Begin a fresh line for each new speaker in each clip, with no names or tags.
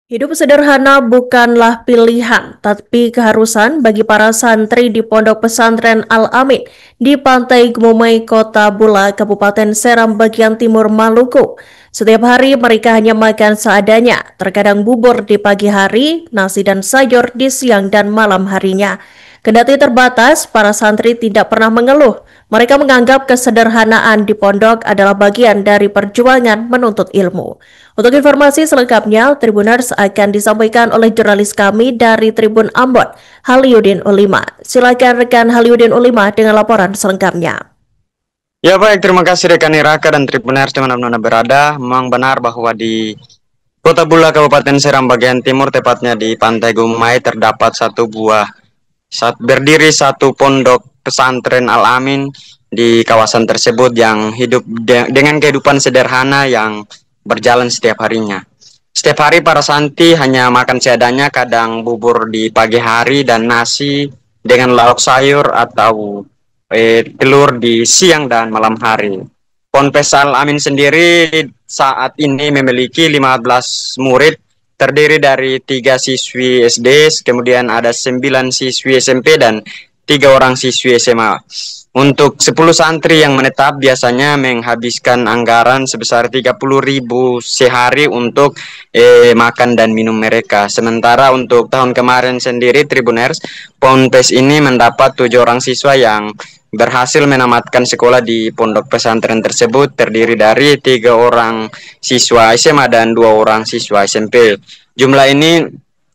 Hidup sederhana bukanlah pilihan, tapi keharusan bagi para santri di Pondok Pesantren Al-Amin di Pantai Gumumai, Kota Bula, Kabupaten Seram, bagian timur Maluku. Setiap hari mereka hanya makan seadanya, terkadang bubur di pagi hari, nasi dan sayur di siang dan malam harinya. Kendati terbatas, para santri tidak pernah mengeluh. Mereka menganggap kesederhanaan di pondok adalah bagian dari perjuangan menuntut ilmu. Untuk informasi selengkapnya, Tribuners akan disampaikan oleh jurnalis kami dari Tribun Ambon, Haliudin Ulima. Silakan rekan Haliudin Ulima dengan laporan selengkapnya.
Ya baik, terima kasih rekan Iraka dan Tribuners dimanapun Anda berada. Memang benar bahwa di Kota Bula, Kabupaten Seram bagian timur, tepatnya di Pantai Gumai, terdapat berdiri satu pondok pesantren Al-Amin di kawasan tersebut yang hidup dengan kehidupan sederhana yang berjalan setiap harinya. Setiap hari para santri hanya makan seadanya, kadang bubur di pagi hari dan nasi dengan lauk sayur atau telur di siang dan malam hari. Ponpes Al-Amin sendiri saat ini memiliki 15 murid, terdiri dari 3 siswi SD, kemudian ada 9 siswi SMP dan 3 orang siswi SMA. Untuk 10 santri yang menetap biasanya menghabiskan anggaran sebesar 30.000 sehari untuk makan dan minum mereka. Sementara untuk tahun kemarin sendiri, Tribuners, Ponpes ini mendapat 7 orang siswa yang berhasil menamatkan sekolah di pondok pesantren tersebut, terdiri dari 3 orang siswa SMA dan 2 orang siswa SMP. Jumlah ini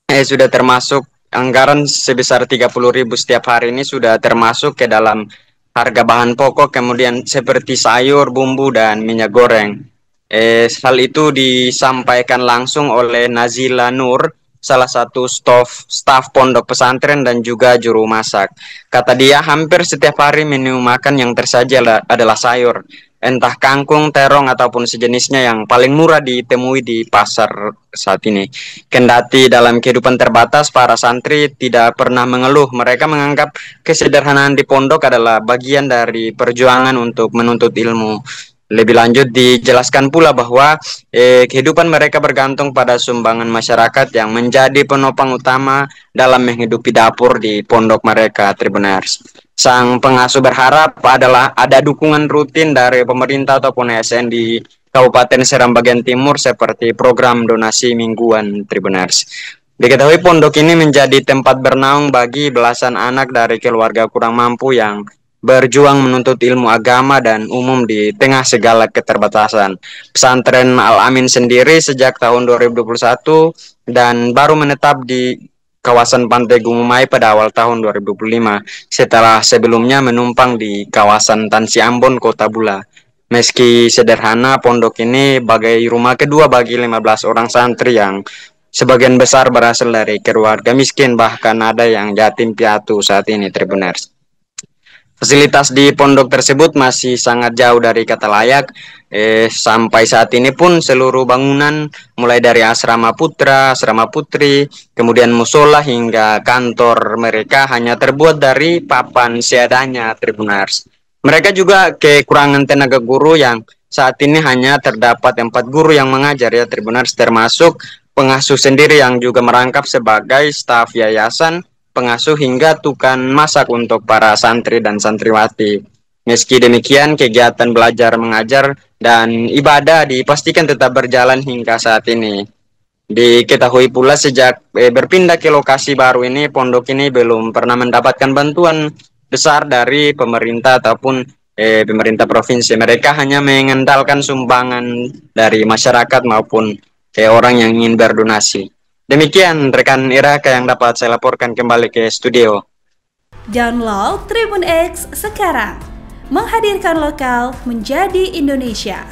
sudah termasuk anggaran sebesar 30.000 setiap hari, ini sudah termasuk ke dalam harga bahan pokok, kemudian seperti sayur, bumbu, dan minyak goreng. Hal itu disampaikan langsung oleh Nazila Nur, salah satu staf pondok pesantren dan juga juru masak. Kata dia, hampir setiap hari menu makan yang tersaji adalah sayur, entah kangkung, terong, ataupun sejenisnya yang paling murah ditemui di pasar saat ini. Kendati dalam kehidupan terbatas, para santri tidak pernah mengeluh. Mereka menganggap kesederhanaan di pondok adalah bagian dari perjuangan untuk menuntut ilmu. Lebih lanjut dijelaskan pula bahwa kehidupan mereka bergantung pada sumbangan masyarakat yang menjadi penopang utama dalam menghidupi dapur di pondok mereka, Tribuners. Sang pengasuh berharap ada dukungan rutin dari pemerintah ataupun ASN di Kabupaten Seram bagian timur seperti program donasi mingguan, Tribuners. Diketahui pondok ini menjadi tempat bernaung bagi belasan anak dari keluarga kurang mampu yang berjuang menuntut ilmu agama dan umum di tengah segala keterbatasan. Pesantren Al-Amin sendiri sejak tahun 2021 dan baru menetap di kawasan Pantai Gumumai pada awal tahun 2025 setelah sebelumnya menumpang di kawasan Tansi Ambon, Kota Bula. Meski sederhana, pondok ini bagai rumah kedua bagi 15 orang santri yang sebagian besar berasal dari keluarga miskin, bahkan ada yang yatim piatu saat ini, Tribuners. Fasilitas di pondok tersebut masih sangat jauh dari kata layak. Sampai saat ini pun seluruh bangunan mulai dari asrama putra, asrama putri, kemudian musola hingga kantor mereka hanya terbuat dari papan seadanya, Tribuners. Mereka juga kekurangan tenaga guru yang saat ini hanya terdapat 4 guru yang mengajar, ya Tribuners, termasuk pengasuh sendiri yang juga merangkap sebagai staf yayasan, pengasuh hingga tukang masak untuk para santri dan santriwati. Meski demikian, kegiatan belajar mengajar dan ibadah dipastikan tetap berjalan hingga saat ini. Diketahui pula sejak berpindah ke lokasi baru ini, pondok ini belum pernah mendapatkan bantuan besar dari pemerintah ataupun pemerintah provinsi. Mereka hanya mengandalkan sumbangan dari masyarakat maupun orang yang ingin berdonasi. Demikian rekan Iraka yang dapat saya laporkan kembali ke studio.
Download Tribun X sekarang, menghadirkan lokal menjadi Indonesia.